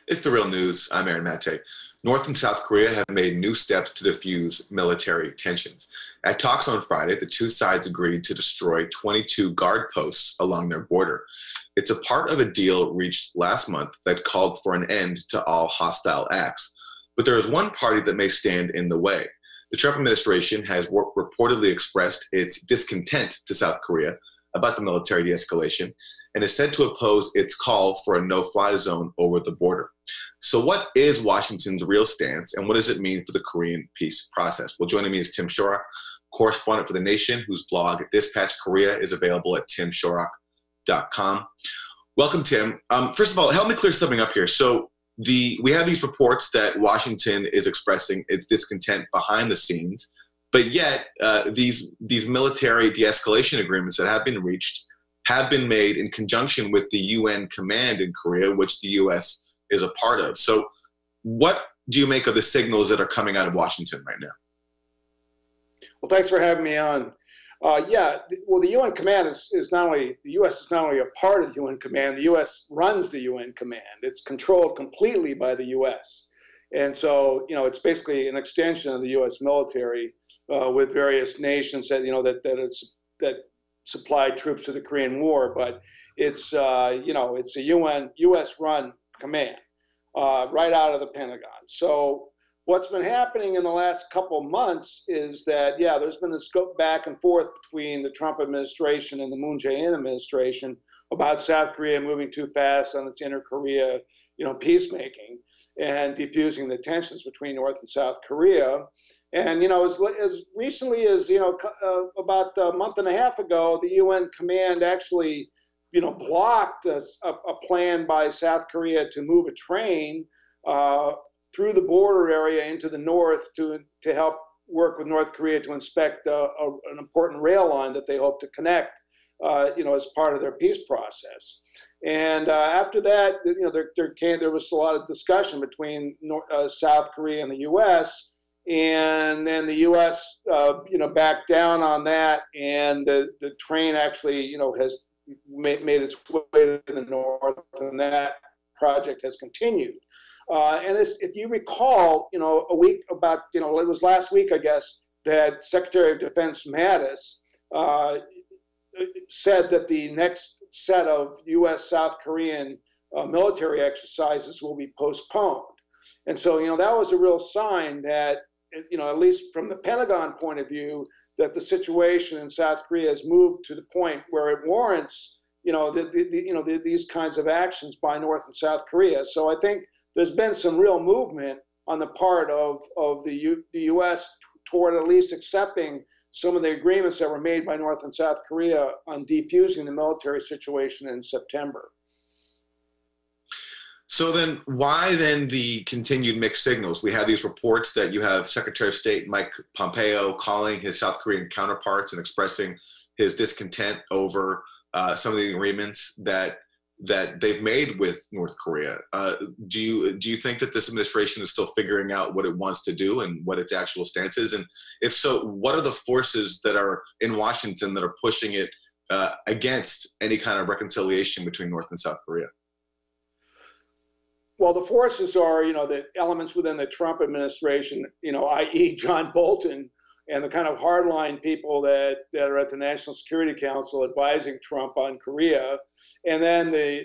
It's the real news. I'm Aaron Mate. North and South Korea have made new steps to diffuse military tensions. At talks on Friday, the two sides agreed to destroy 22 guard posts along their border. It's a part of a deal reached last month that called for an end to all hostile acts. But there is one party that may stand in the way. The Trump administration has reportedly expressed its discontent to South Korea about the military de-escalation and is said to oppose its call for a no-fly zone over the border. So what is Washington's real stance, and what does it mean for the Korean peace process? Well, joining me is Tim Shorrock, correspondent for The Nation, whose blog Dispatch Korea is available at timshorrock.com. Welcome, Tim. First of all, help me clear something up here. So we have these reports that Washington is expressing its discontent behind the scenes, but yet these military de-escalation agreements that have been reached have been made in conjunction with the UN command in Korea, which the U.S. is a part of. So what do you make of the signals that are coming out of Washington right now? Well, thanks for having me on. The UN command is not only, the U.S. is not only a part of the UN command, the U.S. runs the UN command. It's controlled completely by the U.S. And so, it's basically an extension of the U.S. military with various nations that supply troops to the Korean War. But it's a U.S. run command right out of the Pentagon. So what's been happening in the last couple of months is that, there's been this go back and forth between the Trump administration and the Jae-In administration about South Korea moving too fast on its inter-Korea, peacemaking and defusing the tensions between North and South Korea. And, as recently as, about a month and a half ago, the UN command actually, blocked a plan by South Korea to move a train through the border area into the north to help work with North Korea to inspect an important rail line that they hope to connect, as part of their peace process. And after that, there was a lot of discussion between South Korea and the U.S., and then the U.S. Backed down on that, and the train actually has made its way to the north, and that project has continued. And if you recall, a week about, it was last week, I guess, that Secretary of Defense Mattis said that the next set of U.S.-South Korean military exercises will be postponed. And so, that was a real sign that, at least from the Pentagon point of view, that the situation in South Korea has moved to the point where it warrants, these kinds of actions by North and South Korea. So I think there's been some real movement on the part of the U.S. toward at least accepting some of the agreements that were made by North and South Korea on defusing the military situation in September. So then why then the continued mixed signals? We have these reports that you have Secretary of State Mike Pompeo calling his South Korean counterparts and expressing his discontent over some of the agreements that they've made with North Korea. Do you think that this administration is still figuring out what it wants to do and what its actual stance is? And if so, what are the forces that are in Washington that are pushing it against any kind of reconciliation between North and South Korea? Well, the forces are, the elements within the Trump administration, i.e. John Bolton and the kind of hardline people that are at the National Security Council advising Trump on Korea. And then the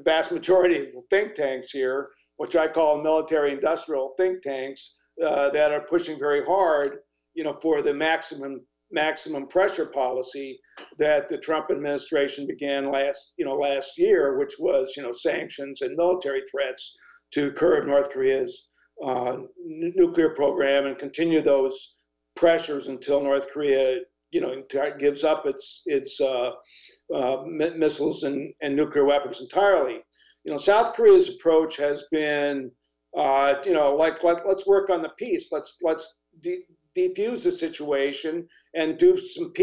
vast majority of the think tanks here, which I call military industrial think tanks, that are pushing very hard, for the maximum pressure policy that the Trump administration began last year, which was, sanctions and military threats to curb North Korea's nuclear program and continue those pressures until North Korea, gives up its missiles and nuclear weapons entirely. South Korea's approach has been, let's work on the peace. Let's defuse the situation and do some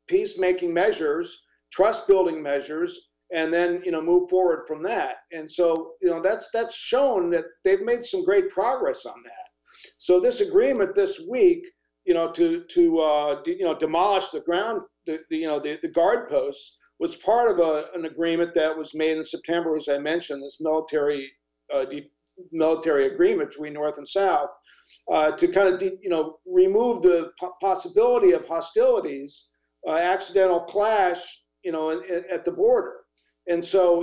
peacemaking measures, trust-building measures, and then move forward from that. And so that's shown that they've made some great progress on that. So this agreement this week, to demolish the guard posts was part of an agreement that was made in September, as I mentioned, this military military agreement between North and South to kind of remove the possibility of hostilities, accidental clash, at the border. And so,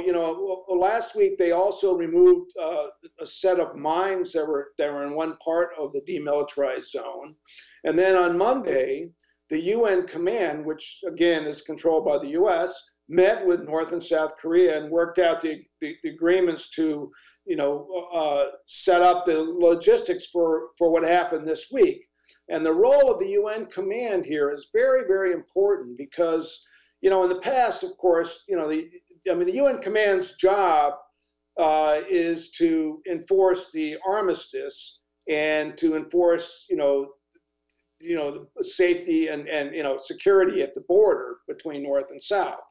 last week they also removed a set of mines that were in one part of the demilitarized zone. And then on Monday, the UN command, which again is controlled by the US, met with North and South Korea and worked out the agreements to, set up the logistics for what happened this week. And the role of the UN command here is very, very important because, in the past, of course, the UN command's job is to enforce the armistice and to enforce, the safety and security at the border between North and South.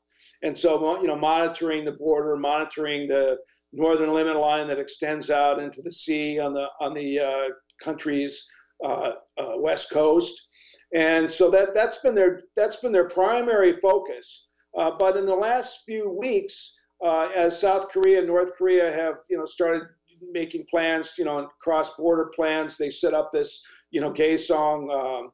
And so, monitoring the border, monitoring the northern limit line that extends out into the sea on the country's west coast. And so that's been their primary focus. But in the last few weeks, as South Korea and North Korea have started making plans, cross-border plans, they set up this Kaesong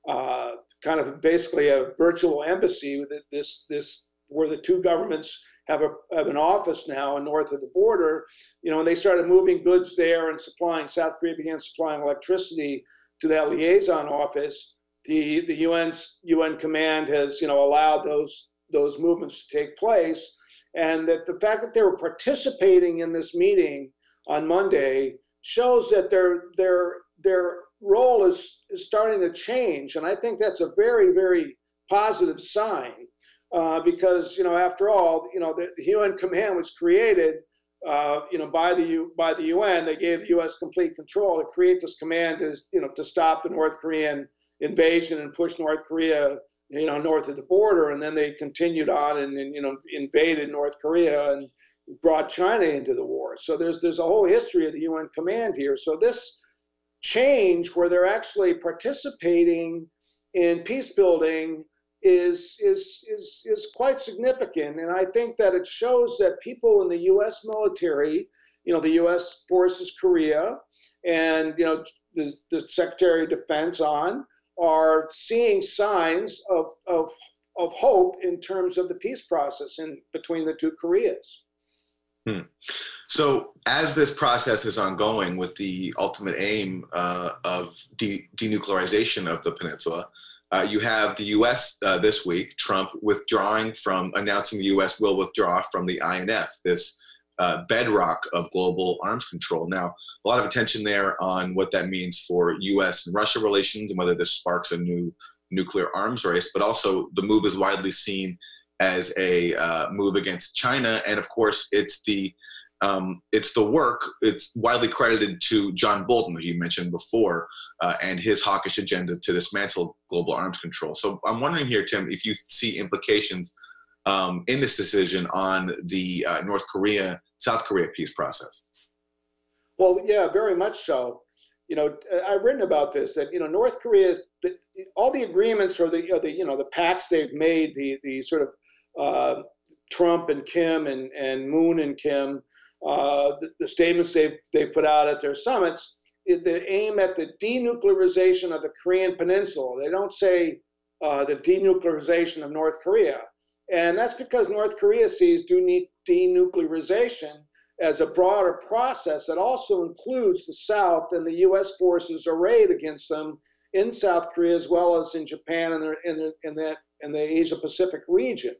kind of basically a virtual embassy with this where the two governments have an office now north of the border, and they started moving goods there and supplying. South Korea began supplying electricity to that liaison office. The UN command has allowed those movements to take place, and that the fact that they were participating in this meeting on Monday shows that their role is starting to change, and I think that's a very, very positive sign. Because after all, the UN command was created, by the UN. They gave the U.S. complete control to create this command to stop the North Korean invasion and push North Korea, north of the border. And then they continued on and invaded North Korea and brought China into the war. So there's a whole history of the UN command here. So this change where they're actually participating in peace building is quite significant, and I think that it shows that people in the U.S. military, the U.S. Forces Korea, and the Secretary of Defense are seeing signs of hope in terms of the peace process between the two Koreas. So as this process is ongoing with the ultimate aim of denuclearization of the peninsula, you have the U.S. This week, Trump announcing the U.S. will withdraw from the INF, this bedrock of global arms control. Now, a lot of attention there on what that means for U.S. and Russia relations and whether this sparks a new nuclear arms race, but also the move is widely seen as a move against China. And of course, it's widely credited to John Bolton, who you mentioned before, and his hawkish agenda to dismantle global arms control. So I'm wondering here, Tim, if you see implications in this decision on the North Korea, South Korea peace process. Well, yeah, very much so. I've written about this, that, North Korea, all the agreements or the pacts they've made, the sort of Trump and Kim and Moon and Kim, the statements they put out at their summits, they aim at the denuclearization of the Korean Peninsula. They don't say the denuclearization of North Korea. And that's because North Korea sees denuclearization as a broader process that also includes the South and the U.S. forces arrayed against them in South Korea as well as in Japan and in the Asia Pacific region.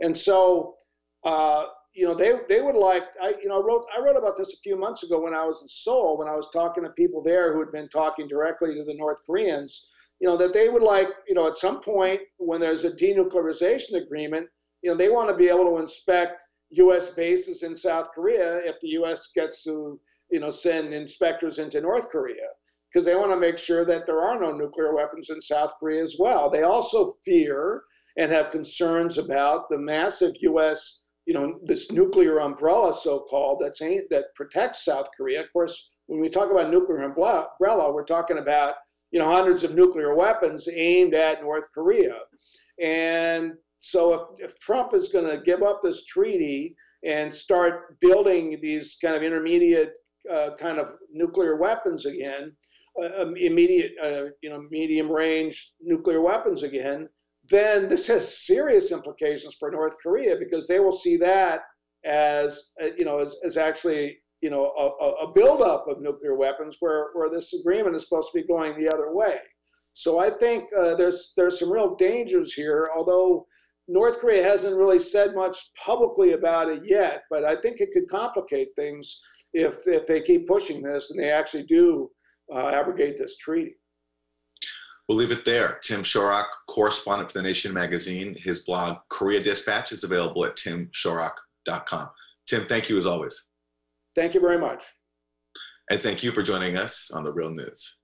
And so, they would like. I wrote about this a few months ago when I was in Seoul, when I was talking to people there who had been talking directly to the North Koreans. That they would like, at some point when there's a denuclearization agreement, they want to be able to inspect U.S. bases in South Korea if the U.S. gets to, send inspectors into North Korea, because they want to make sure that there are no nuclear weapons in South Korea as well. They also fear and have concerns about the massive U.S., this nuclear umbrella, so-called, that protects South Korea. Of course, when we talk about nuclear umbrella, we're talking about, hundreds of nuclear weapons aimed at North Korea. And so if Trump is going to give up this treaty and start building these kind of intermediate kind of nuclear weapons again, medium range nuclear weapons again, then this has serious implications for North Korea, because they will see that as actually a buildup of nuclear weapons, where this agreement is supposed to be going the other way. So I think there's some real dangers here, although North Korea hasn't really said much publicly about it yet, but I think it could complicate things if they keep pushing this and they actually do abrogate this treaty. We'll leave it there. Tim Shorrock, correspondent for The Nation magazine. His blog, Korea Dispatch, is available at timshorrock.com. Tim, thank you as always. Thank you very much. And thank you for joining us on The Real News.